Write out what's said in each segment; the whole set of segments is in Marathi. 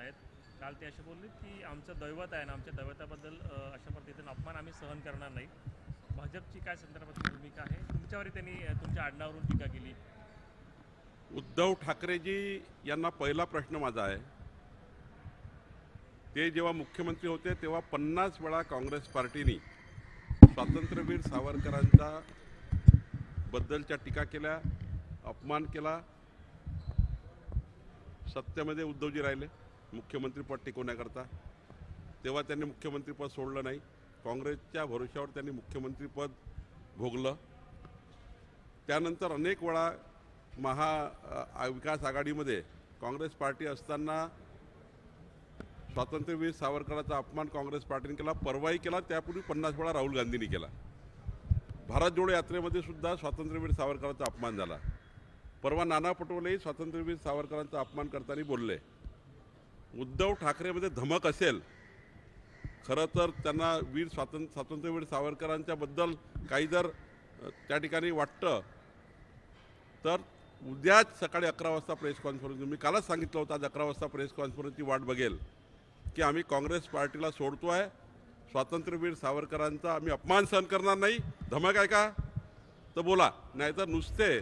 आहेत. काल ते असे बोलले की आमचं दैवत आहे ना, आमच्या दैवताबद्दल अशा पद्धतीने अपमान आम्ही सहन करणार नाही. भाजपची काय संदर्भातली भूमिका आहे? तुमच्यावरही त्यांनी तुमच्या आडनावावरून टीका केली. उद्धव ठाकरेजी यांना पहिला प्रश्न माझा आहे, ते जेव्हा मुख्यमंत्री होते तेव्हा 50 वेळा काँग्रेस पार्टीने स्वातंत्र्यवीर सावरकरांच्या बद्दलच्या टीका केल्या, अपमान केला. सत्तेमध्ये उद्धवजी राहिले मुख्यमंत्रीपद टिकवण्याकरता. तेव्हा त्यांनी मुख्यमंत्रीपद सोडलं नाही. काँग्रेसच्या भरोश्यावर त्यांनी मुख्यमंत्रीपद भोगलं. त्यानंतर अनेक वेळा महाविकास आघाडीमध्ये काँग्रेस पार्टी असताना स्वातंत्र्यवीर सावरकरांचा अपमान काँग्रेस पार्टीने केला. परवाही केला, त्यापूर्वी 50 वेळा राहुल गांधींनी केला. भारत जोडो यात्रेमध्ये सुद्धा स्वातंत्र्यवीर सावरकरांचा अपमान झाला. परवा नाना पटोलेही स्वातंत्र्यवीर सावरकरांचा अपमान करताना बोलले. उद्धव ठाकरेमध्ये धमक असेल, खरं तर त्यांना स्वातंत्र्यवीर सावरकरांच्या बद्दल काही जर त्या ठिकाणी वाटतं तर उद्याच सकाळी 11 वाजता प्रेस कॉन्फरन्स, मी कालच सांगितलं होतं आज 11 वाजता प्रेस कॉन्फरन्सची वाट बघेल की आम्ही काँग्रेस पार्टीला सोडतो आहे. स्वातंत्र्यवीर सावरकरांचा आम्ही अपमान सहन करणार नाही. धमक आहे का तर बोला, नाहीतर नुसते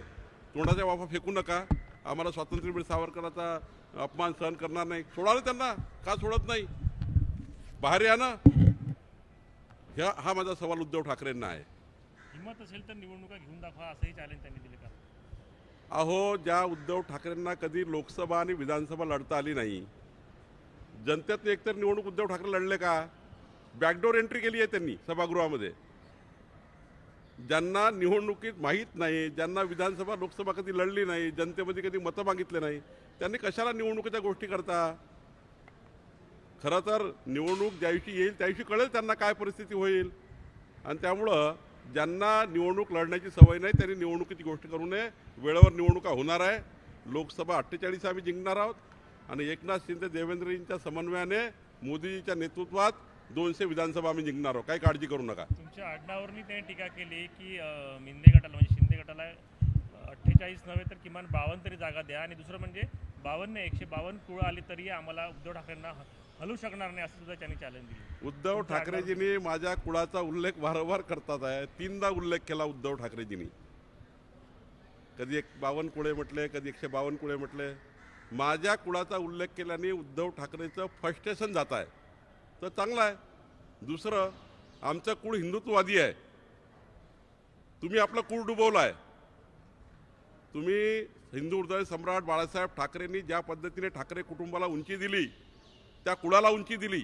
तोंडाच्या वाफा फेकू नका. आम्हाला स्वातंत्र्यवीर सावरकरांचा अपमान सहन करणार नाही. सोडा ना त्यांना, का सोडत नाही? बाहेर या ना. हा माझा सवाल उद्धव ठाकरेंना आहे. हिंमत असेल तर निवडणुका घेऊन दाखवा, असंही चॅलेंज त्यांनी दिले का? अहो, ज्या उद्धव ठाकरेंना कधी लोकसभा आणि विधानसभा लढता आली नाही, जनतेतनं एकतर निवडणूक उद्धव ठाकरे लढले का? बॅकडोर एंट्री केली आहे त्यांनी सभागृहामध्ये. ज्यांना निवडणुकीत माहीत नाही, ज्यांना विधानसभा लोकसभा कधी लढली नाही, जनतेमध्ये कधी मतं मागितले नाही, त्यांनी कशाला निवडणुकीच्या गोष्टी करता? खरं तर निवडणूक ज्या दिवशी येईल त्या दिवशी कळेल त्यांना काय परिस्थिती होईल. आणि त्यामुळं ज्यांना निवडणूक लढण्याची सवय नाही त्यांनी निवडणुकीची गोष्ट करू नये. वेळेवर निवडणुका होणार आहे. लोकसभा 48 आम्ही जिंकणार आहोत आणि एकनाथ शिंदे देवेंद्रजींच्या समन्वयाने मोदीजीच्या नेतृत्वात 200 विधानसभा आम्ही जिंकणार आहोत. काही काळजी करू नका. तुमच्या आडनावावरनी त्यांनी टीका केली की मिंदे गटाला म्हणजे शिंदे गटाला 48 नव्हे तर किमान 52 तरी जागा द्या, आणि दुसरं म्हणजे 52 152 कुळं आली तरी आम्हाला उद्धव ठाकरेंना हलू शकणार नाही, असं सुद्धा त्यांनी चॅलेंज दिली. उद्धव ठाकरेजींनी माझ्या कुळाचा उल्लेख वारंवार करतात आहे. 3दा उल्लेख केला उद्धव ठाकरेजींनी. कधी 52 कुळे म्हटले, कधी 152 कुळे म्हटले. माझ्या कुळाचा उल्लेख केल्याने उद्धव ठाकरेचं फ्रस्ट्रेशन जात आहे, तर चांगलं आहे. दुसरं, आमचं कुळ हिंदुत्ववादी आहे. तुम्ही आपलं कुळ डुबवलं आहे. तुम्ही हिंदू हृदय सम्राट बाळासाहेब ठाकरेंनी ज्या पद्धतीने ठाकरे कुटुंबाला उंची दिली, त्या कुळाला उंची दिली,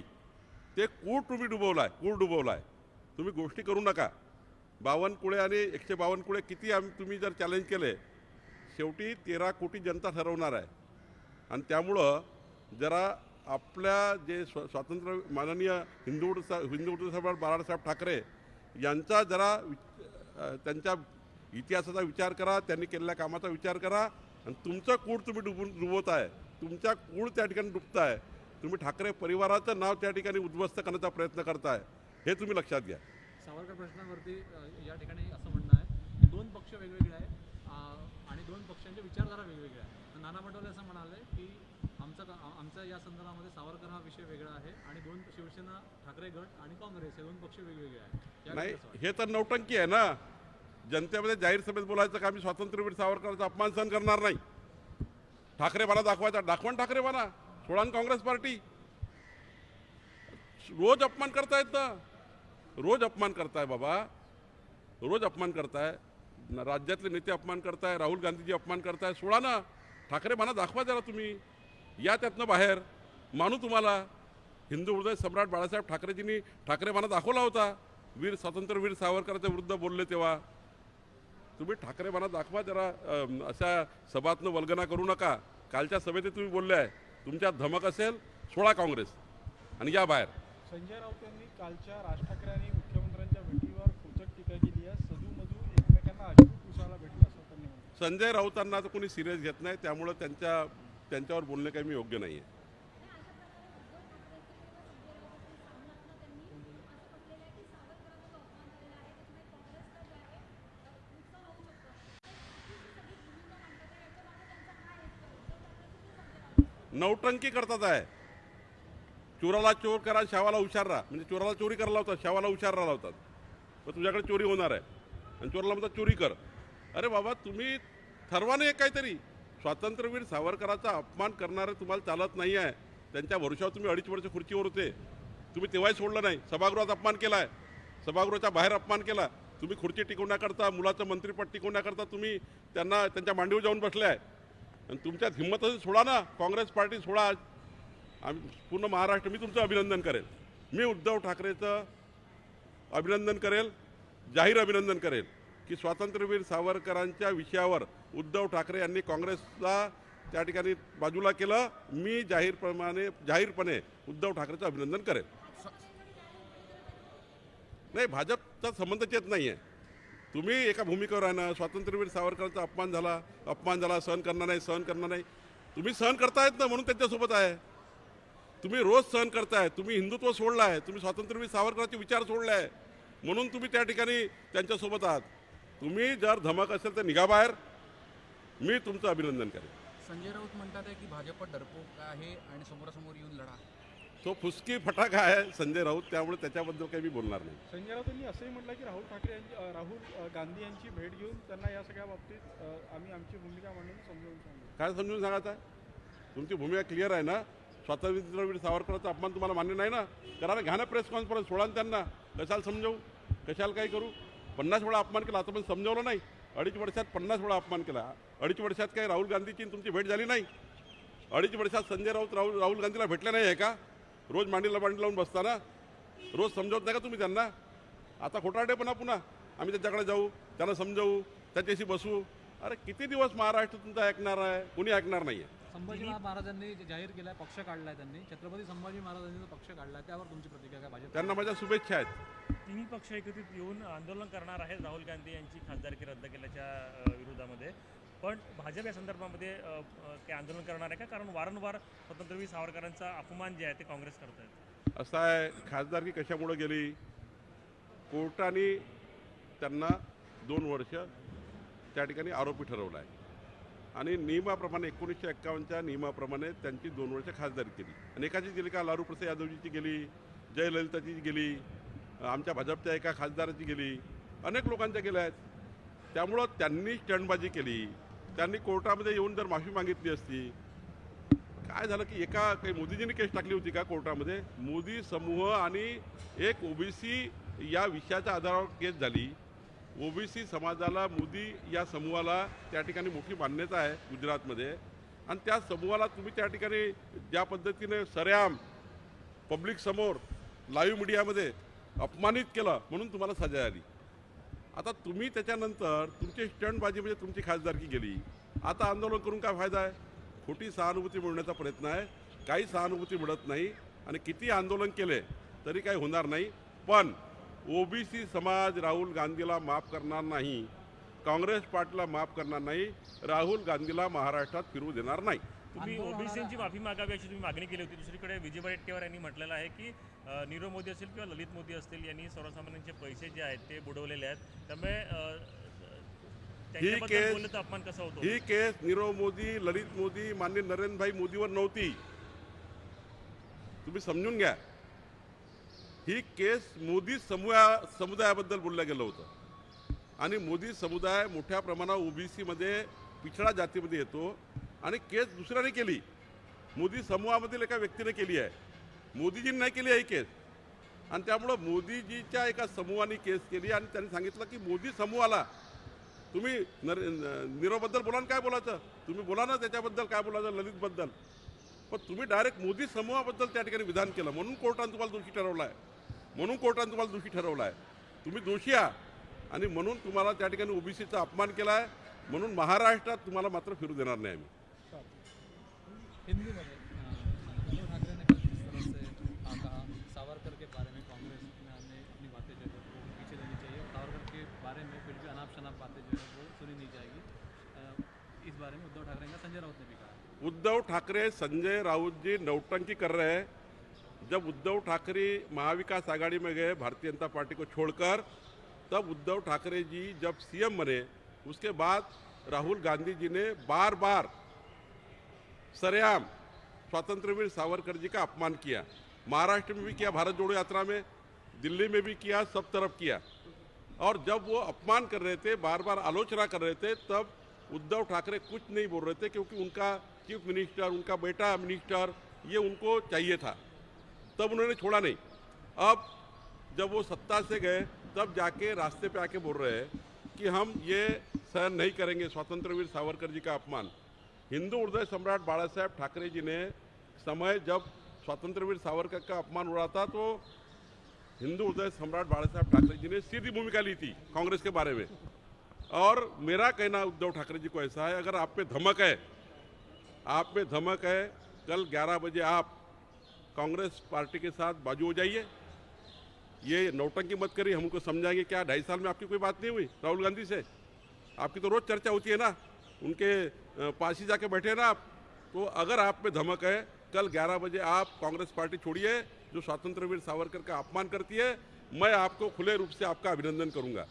ते कूळ तुम्ही डुबवला आहे. कूळ डुबवला आहे. तुम्ही गोष्टी करू नका. 52 कुळे आणि 152 कुळे किती तुम्ही जर चॅलेंज केले, शेवटी 13 कोटी जनता ठरवणार आहे. आणि त्यामुळं जरा आपल्या जे स्वातंत्र्य माननीय हिंदू हृदय सम्राट बाळासाहेब ठाकरे यांचा जरा त्यांच्या इतिहासाचा विचार करा, त्यांनी केलेल्या कामाचा विचार करा. आणि तुमचं कूळ तुम्ही डुबवत आहे. तुमच्या कूळ त्या ठिकाणी डुबताय. तुम्ही ठाकरे परिवाराचं नाव त्या ठिकाणी उद्ध्वस्त करण्याचा प्रयत्न करताय, हे तुम्ही लक्षात घ्या. सावरकर प्रश्नावरती या ठिकाणी असं म्हणणं आहे की 2 पक्ष वेगवेगळे आहेत आणि 2 पक्षांचे विचारधारा वेगवेगळ्या आहेत. नाना पटोले असं म्हणाले की आमचा या संदर्भामध्ये सावरकर हा विषय वेगळा आहे आणि 2 शिवसेना, ठाकरे गट आणि काँग्रेस हे 2 पक्ष वेगवेगळे आहेत. नाही, हे तर नौटंकी आहे ना. जनतेमध्ये जाहीर सभेत बोलायचं का आम्ही स्वातंत्र्यवीर सावरकरांचा अपमान सहन करणार नाही. ठाकरेपणा दाखवायचा, दाखवण ठाकरेपणा. सोळान काँग्रेस पार्टी रोज अपमान करतायत ना. रोज अपमान करताय बाबा, रोज अपमान करताय. राज्यातले नेते अपमान करताय, राहुल गांधीजी अपमान करताय. सोळा ना, ठाकरेपणा दाखवा जरा तुम्ही. या त्यातनं बाहेर. मानू तुम्हाला. हिंदू हृदय सम्राट बाळासाहेब ठाकरेजींनी ठाकरेपणा दाखवला होता. स्वातंत्र्यवीर सावरकरांच्या विरुद्ध बोलले तेव्हा. तुम्ही ठाकरेपणा दाखवा जरा. अशा सभातनं वल्गना करू नका. कालच्या सभेत तुम्ही बोलले आहे, तुमच्यात धमक असेल सोळा काँग्रेस आणि या बाहेर. संजय राऊत यांनी कालच्या राज ठाकरे आणि मुख्यमंत्र्यांच्या भेटीवर खोचक टीका केली आहे. सदूमधू एकमेकांना अश्रू पुसायला भेटलं असं त्यांनी म्हटलं. संजय राऊतांना तर कोणी सिरियस घेत नाही, त्यामुळं त्यांच्यावर बोलणे काही मी योग्य नाही आहे. नौटंकी करतात आहे. चोराला चोर करा, शावाला हुशार राहा. म्हणजे चोराला चोरी करायला लावतात, शावाला हुशार राहा लावतात. पण तुझ्याकडे चोरी होणार आहे आणि चोराला म्हणतात चोरी कर. अरे बाबा, तुम्ही ठरवा नाही काहीतरी. स्वातंत्र्यवीर सावरकरांचा अपमान करणारे तुम्हाला चालत नाही आहे. त्यांच्या भरोशावर तुम्ही 2.5 वर्ष खुर्चीवर होते. तुम्ही तेव्हाही सोडलं नाही. सभागृहात अपमान केला आहे, सभागृहाच्या बाहेर अपमान केला. तुम्ही खुर्ची टिकवण्याकरता, मुलाचं मंत्रिपद टिकवण्याकरता तुम्ही त्यांना त्यांच्या मांडीवर जाऊन बसले आहे. आणि तुमच्यात हिंमत असेल सोडा ना, काँग्रेस पार्टी सोडा. आम्ही पूर्ण महाराष्ट्र, मी तुमचं अभिनंदन करेल. मी उद्धव ठाकरेचं अभिनंदन करेल, जाहीर अभिनंदन करेल की स्वातंत्र्यवीर सावरकरांच्या विषयावर उद्धव ठाकरे यांनी काँग्रेसला त्या ठिकाणी बाजूला केलं. मी जाहीरपणे उद्धव ठाकरेचं अभिनंदन करेल. नाही, भाजपचा संबंधच येत नाही आहे. तुम्ही एका भूमिकेवर आहे ना, स्वातंत्र्यवीर सावरकरांचा अपमान झाला, सहन करणार नाही. तुम्ही सहन करतायत ना, म्हणून त्यांच्यासोबत आहे. तुम्ही रोज सहन करताय. तुम्ही हिंदुत्व सोडलं आहे, तुम्ही स्वातंत्र्यवीर सावरकरांचे विचार सोडले आहे, म्हणून तुम्ही त्या ठिकाणी त्यांच्यासोबत आहात. तुम्ही जर धमक असेल तर निघा बाहेर. मी तुमचं अभिनंदन करेन. संजय राऊत म्हणतात आहे की भाजप डरपोक आहे आणि समोरासमोर येऊन लढा. तो फुसकी फटाका आहे संजय राऊत, त्यामुळे त्याच्याबद्दल काही मी बोलणार नाही. संजय राऊत यांनी असंही म्हटलं की राहुल गांधी यांची भेट घेऊन त्यांना या सगळ्या बाबतीत आम्ही आमची भूमिका मांडून समजावून सांगू. काय समजून सांगायचं आहे? तुमची भूमिका क्लिअर आहे ना. स्वातंत्र्यवीर सावरकरांचा अपमान तुम्हाला मान्य नाही ना, करा ना, घ्या ना प्रेस कॉन्फरन्स, सोडा ना त्यांना. कशाला समजावू, कशाला काही करू? 50 वेळा अपमान केला, आता पण समजावलं नाही. 2.5 वर्षात 50 वेळा अपमान केला. 2.5 वर्षात काही राहुल गांधीची तुमची भेट झाली नाही? 2.5 वर्षात संजय राऊत राहुल गांधीला भेटले नाही आहे का? रोज मांडी लावून बसताना रोज समजवत नाही का तुम्ही त्यांना? आता खोटारडेपणा पुन्हा. आम्ही त्याच्याकडे जाऊ, त्यांना समजावू, त्याच्याशी बसू. अरे किती दिवस महाराष्ट्र तुमचा ऐकणार आहे? कुणी ऐकणार नाही आहे. संभाजी महाराजांनी जाहीर केलाय, पक्ष काढलाय त्यांनी, छत्रपती संभाजी महाराजांनी जो पक्ष काढलाय त्यावर तुमची प्रतिक्रिया काय? भाजप त्यांना माझ्या शुभेच्छा आहेत. तिन्ही पक्ष एकत्रित येऊन आंदोलन करणार आहेत राहुल गांधी यांची खासदारकी रद्द केल्याच्या विरोधामध्ये. पण भाजप या संदर्भामध्ये काही आंदोलन करणार आहे का? कारण वारंवार स्वातंत्र्यवीर सावरकरांचा अपमान जे आहे ते काँग्रेस करत आहेत. असं आहे, खासदारकी कशामुळे गेली? कोर्टाने त्यांना 2 वर्ष त्या ठिकाणी आरोपी ठरवला आहे आणि नियमाप्रमाणे 1951च्या नियमाप्रमाणे त्यांची 2 वर्ष खासदारकी केली. आणि एकाची गेली का? लालू प्रसाद यादवजीची गेली, जयललिताची गेली, आमच्या भाजपच्या एका खासदाराची गेली, अनेक लोकांच्या गेल्या आहेत. त्यामुळं त्यांनी स्टंटबाजी केली. त्यांनी कोर्टामध्ये येऊन जर माफी मागितली असती. काय झालं की काही मोदीजींनी केस टाकली होती का कोर्टामध्ये? मोदी समूह आणि एक ओबीसी या विषयाच्या आधारावर केस झाली. ओबीसी समाजाला, मोदी या समूहाला त्या ठिकाणी मोठी मान्यता आहे गुजरातमध्ये. आणि त्या समूहाला तुम्ही त्या ठिकाणी ज्या पद्धतीने सरेआम पब्लिक समोर लाईव्ह मीडियामध्ये अपमानित केलं, म्हणून तुम्हाला सजा आली. आता तुम्ही त्याच्यानंतर तुमची स्टंटबाजी म्हणजे तुमची खासदारकी गेली. आता आंदोलन करून काय फायदा आहे? खोटी सहानुभूती मिळवण्याचा प्रयत्न आहे. काही सहानुभूती मिळत नाही आणि किती आंदोलन केले तरी काही होणार नाही. पण ओबीसी समाज राहुल गांधीला माफ करणार नाही, काँग्रेस पार्टीला माफ करणार नाही, राहुल गांधीला महाराष्ट्रात फिरू देणार नाही. तुम्ही ओबीसीची माफी मागावी अशी तुम्ही मागणी केली होती. दुसरीकडे विजय वडेट्टीवार यांनी म्हटलेलं आहे की नीरव मोदी असेल किंवा ललित मोदी असतील यांनी सर्वसामान्यांचे पैसे जे आहेत ते बुडवलेले आहेत. त्यामुळे त्यांच्याबद्दल बोललं तर अपमान कसा होतो? ही केस नीरव मोदी, ललित मोदी, माननीय नरेंद्रभाई मोदीवर नव्हती. तुम्ही समजून घ्या. ही केस मोदी समुदायाबद्दल बोललं गेलं होतं. आणि मोदी समुदाय मोठ्या प्रमाणात ओबीसीमध्ये पिछडा जातीमध्ये येतो आणि केस दुसऱ्याने केली. मोदी समूहामधील एका व्यक्तीने केली आहे, मोदीजींनी नाही केली आहे ही केस. आणि त्यामुळं मोदीजीच्या एका समूहाने केस केली आणि त्यांनी सांगितलं की मोदी समूहाला तुम्ही नीरवबद्दल बोला ना, काय बोलायचं तुम्ही बोला ना, त्याच्याबद्दल काय बोलायचं, ललितबद्दल. पण तुम्ही डायरेक्ट मोदी समूहाबद्दल त्या ठिकाणी विधान केलं, म्हणून कोर्टाने तुम्हाला दोषी ठरवलं आहे. तुम्ही दोषी आहात आणि म्हणून तुम्हाला त्या ठिकाणी ओबीसीचा अपमान केला आहे. म्हणून महाराष्ट्रात तुम्हाला मात्र फिरू देणार नाही आम्ही. हिंदी में उद्धव ठाकरे ने कल किस तरह से कहा सावरकर के बारे में कांग्रेस ने अपनी बातें जो है वो पीछे लेनी चाहिए, सावरकर के बारे में फिर भी अनाप शनाप बातें जो है वो सुनी नहीं जाएगी. इस बारे में उद्धव ठाकरे का संजय राउत ने भी कहा. उद्धव ठाकरे, संजय राउत जी नौटंकी कर रहे हैं. जब उद्धव ठाकरे महाविकास आघाड़ी में गए भारतीय जनता पार्टी को छोड़कर, तब उद्धव ठाकरे जी जब सीएम बने उसके बाद राहुल गांधी जी ने बार बार सरेआम स्वातंत्र्यवीर सावरकर जी का अपमान किया. महाराष्ट्र में भी किया, भारत जोड़ो यात्रा में, दिल्ली में भी किया, सब तरफ किया। और जब वो अपमान कर रहे थे, बार बार आलोचना कर रहे थे, तब उद्धव ठाकरे कुछ नहीं बोल रहे थे, क्योंकि उनका चीफ मिनिस्टर, उनका बेटा मिनिस्टर, ये उनको चाहिए था, तब उन्होंने छोड़ा नहीं। अब जब वो सत्ता से गए तब जाके रास्ते पे आके बोल रहे हैं कि हम ये सहन नहीं करेंगे स्वतंत्रवीर सावरकर जी का अपमान। हिंदू हृदय सम्राट बाला साहेब ठाकरे जी ने समय जब स्वतंत्रवीर सावरकर का अपमान हो रहा था, तो हिंदू हृदय सम्राट बाला साहेब ठाकरे जी ने सीधी भूमिका ली थी कांग्रेस के बारे में। और मेरा कहना उद्धव ठाकरे जी को ऐसा है, अगर आप में धमक है, आप में धमक है, कल 11 बजे आप कांग्रेस पार्टी के साथ बाजू हो जाइए। ये नौटंकी मत करिए, हम उनको समझाएंगे। क्या 2.5 साल में आपकी कोई बात नहीं हुई राहुल गांधी से? आपकी तो रोज चर्चा होती है ना, उनके पास ही जाके बैठे ना आप। तो अगर आप में धमक है, कल 11 बजे आप कांग्रेस पार्टी छोड़िए जो स्वतंत्रवीर सावरकर का अपमान करती है। मैं आपको खुले रूप से आपका अभिनंदन करूंगा,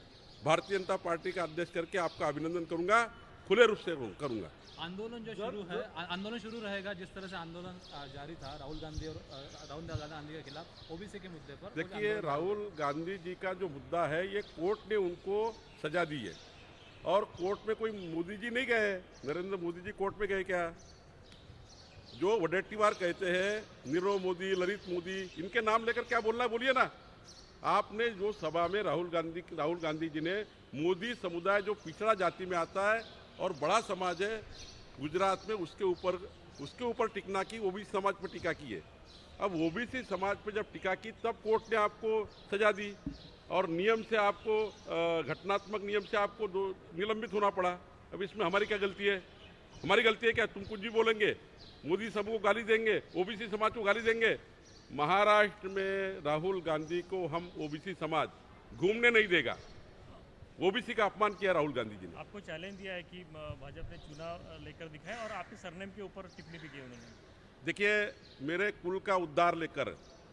भारतीय जनता पार्टी का अध्यक्ष करके आपका अभिनंदन करूंगा, खुले रूप से करूंगा। आंदोलन जो शुरू है, आंदोलन शुरू रहेगा जिस तरह से आंदोलन जारी था राहुल गांधी के खिलाफ ओबीसी के मुद्दे पर। देखिए, राहुल गांधी जी का जो मुद्दा है, ये कोर्ट ने उनको सजा दी है, और कोर्ट में कोई मोदी जी नहीं गए, नरेंद्र मोदी जी कोर्ट में गए क्या? जो वडेट्टीवार कहते हैं, नीरव मोदी, ललित मोदी, इनके नाम लेकर क्या बोलना है बोलिए ना। आपने जो सभा में राहुल गांधी जी ने मोदी समुदाय जो पिछड़ा जाति में आता है और बड़ा समाज है गुजरात में, उसके ऊपर टिकना की, ओबीसी समाज पर टीका की है। अब ओबीसी समाज पर जब टीका की, तब कोर्ट ने आपको सजा दी, और नियम से आपको, घटनात्मक नियम से आपको निलंबित होना पड़ा। अब इसमें हमारी क्या गलती है? हमारी गलती है क्या? तुम कुछ भी बोलेंगे, मोदी समूह को गाली देंगे, ओबीसी समाज को गाली देंगे। महाराष्ट्र में राहुल गांधी को हम ओबीसी समाज घूमने नहीं देगा। ओबीसी का अपमान किया राहुल गांधी जी ने। आपको चैलेंज दिया है कि भाजपा ने चुनाव लेकर दिखाया, और आपके सरनेम के ऊपर टिप्पणी भी की उन्होंने। देखिए, मेरे कुल का उद्धार लेकर,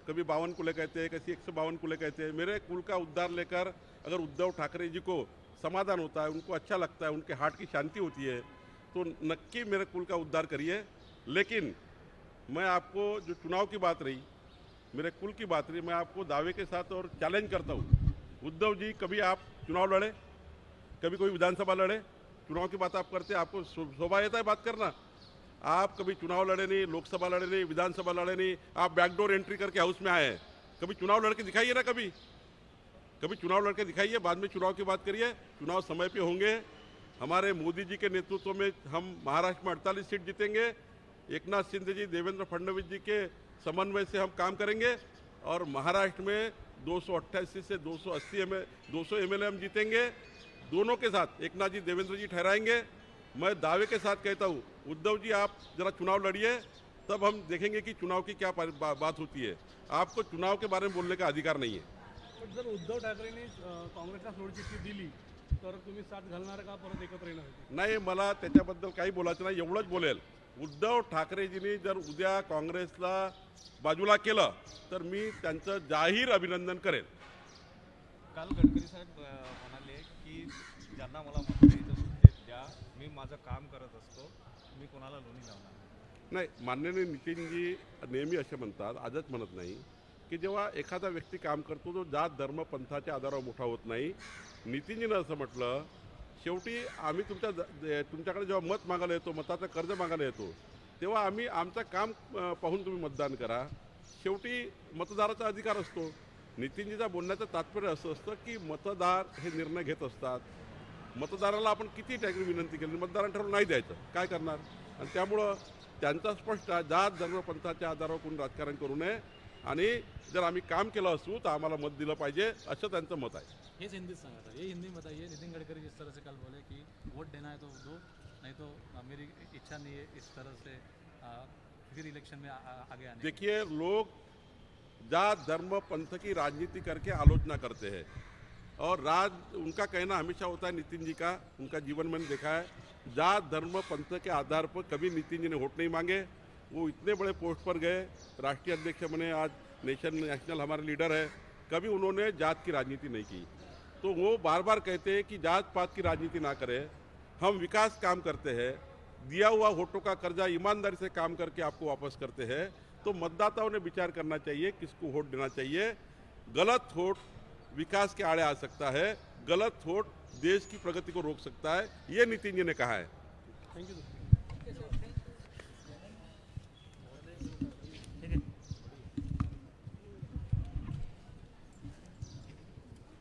कभी 52 कुले कहते हैं, कभी 152 कुले कहते हैं, मेरे कुल का उद्धार लेकर अगर उद्धव ठाकरे जी को समाधान होता है, उनको अच्छा लगता है, उनके हार्ट की शांति होती है, तो नक्की मेरे कुल का उद्धार करिए। लेकिन मैं आपको, जो चुनाव की बात रही, मेरे कुल की बात रही, मैं आपको दावे के साथ और चैलेंज करता हूँ, उद्धव जी कभी आप चुनाव लड़े, कभी कोई विधानसभा लड़े? चुनाव की बात आप करते हैं, आपको शोभा आता है बात करना? आप कभी चुनाव लड़े नहीं, लोकसभा लड़े नहीं, विधानसभा लड़े नहीं, आप बैकडोर एंट्री करके हाउस में आए हैं। कभी चुनाव लड़के दिखाइए ना, कभी चुनाव लड़के दिखाइए, बाद में चुनाव की बात करिए। चुनाव समय पे होंगे, हमारे मोदी जी के नेतृत्व में हम महाराष्ट्र में 48 सीट जीतेंगे। एकनाथ शिंदे जी, देवेंद्र फडणवीस जी के समन्वय से हम काम करेंगे, और महाराष्ट्र में 288 से 200 एमएलए हम जीतेंगे। दोनों के साथ एकनाथ जी, देवेंद्र जी ठहराएंगे। मैं दावे के साथ कहता हूँ, उद्धव जी आप जरा चुनाव लड़िए, तब हम देखेंगे कि चुनाव की क्या बात होती है। आपको चुनाव के बारे में बोलने का अधिकार नहीं है। पण जर उद्धव ठाकरेंनी काँग्रेसला सोडचिठ्ठी दिली तर तुम्ही साथ घालणार का, परत एकत्र येणार? नाही, मला त्याच्याबद्दल काही बोलायचं नाही, एवढंच बोलेल। उद्धव ठाकरेजींनी जर उद्या काँग्रेसला बाजूला केलं तर मी त्यांचं जाहीर अभिनंदन करेन। काल गडकरी साहेब म्हणाले की ज्यांना मला मंत्रीचं सुट्टीत द्या, मी माझं काम करत असतो, मी कोणाला लोणी लावणार नाही, माननीय नितीनजी नेहमी असे म्हणतात, आजच म्हणत नाही, की जेव्हा एखादा व्यक्ती काम करतो तो जात धर्म पंथाच्या आधारावर मोठा होत नाही। नितीनजीनं असं म्हटलं, शेवटी आम्ही तुमच्याकडे जेव्हा मत मागायला येतो, मताचं कर्ज मागायला येतो, तेव्हा आम्ही आमचं काम पाहून तुम्ही मतदान करा। शेवटी मतदाराचा अधिकार असतो। नितीनजीचा बोलण्याचं तात्पर्य असं असतं की मतदार हे निर्णय घेत असतात। मतदाराला आपण किती विनंती केली, मतदारांना ठरवून नाही द्यायचं, काय करणार? आणि त्यामुळं त्यांचा स्पष्ट जात धर्म पंथाच्या आधारावर कोणी राजकारण करू नये, आणि जर आम्ही काम केलं असू तर आम्हाला मत दिलं पाहिजे, असं त्यांचं मत आहे। ये हिंदी सांगा था, ये हिंदी में बताइए। नितिन गडकरी जिस तरह से कल बोले कि वोट देना है तो दो, नहीं तो मेरी इच्छा नहीं है इस तरह से फिर इलेक्शन में आगे आने। देखिए, लोग जात धर्म पंथ की राजनीति करके आलोचना करते हैं, और उनका कहना हमेशा होता है, नितिन जी का, उनका जीवन मैंने देखा है, जात धर्म पंथ के आधार पर कभी नितिन जी ने वोट नहीं मांगे। वो इतने बड़े पोस्ट पर गए, राष्ट्रीय अध्यक्ष बने, आज नेशनल हमारे लीडर है, कभी उन्होंने जात की राजनीति नहीं की। तो वो बार बार कहते हैं कि जात पात की राजनीति ना करें, हम विकास काम करते हैं, दिया हुआ वोटों का कर्जा ईमानदारी से काम करके आपको वापस करते हैं। तो मतदाताओं ने विचार करना चाहिए किसको वोट देना चाहिए। गलत वोट विकास के आड़े आ सकता है, गलत वोट देश की प्रगति को रोक सकता है, ये नितिन जी ने कहा है। Thank you.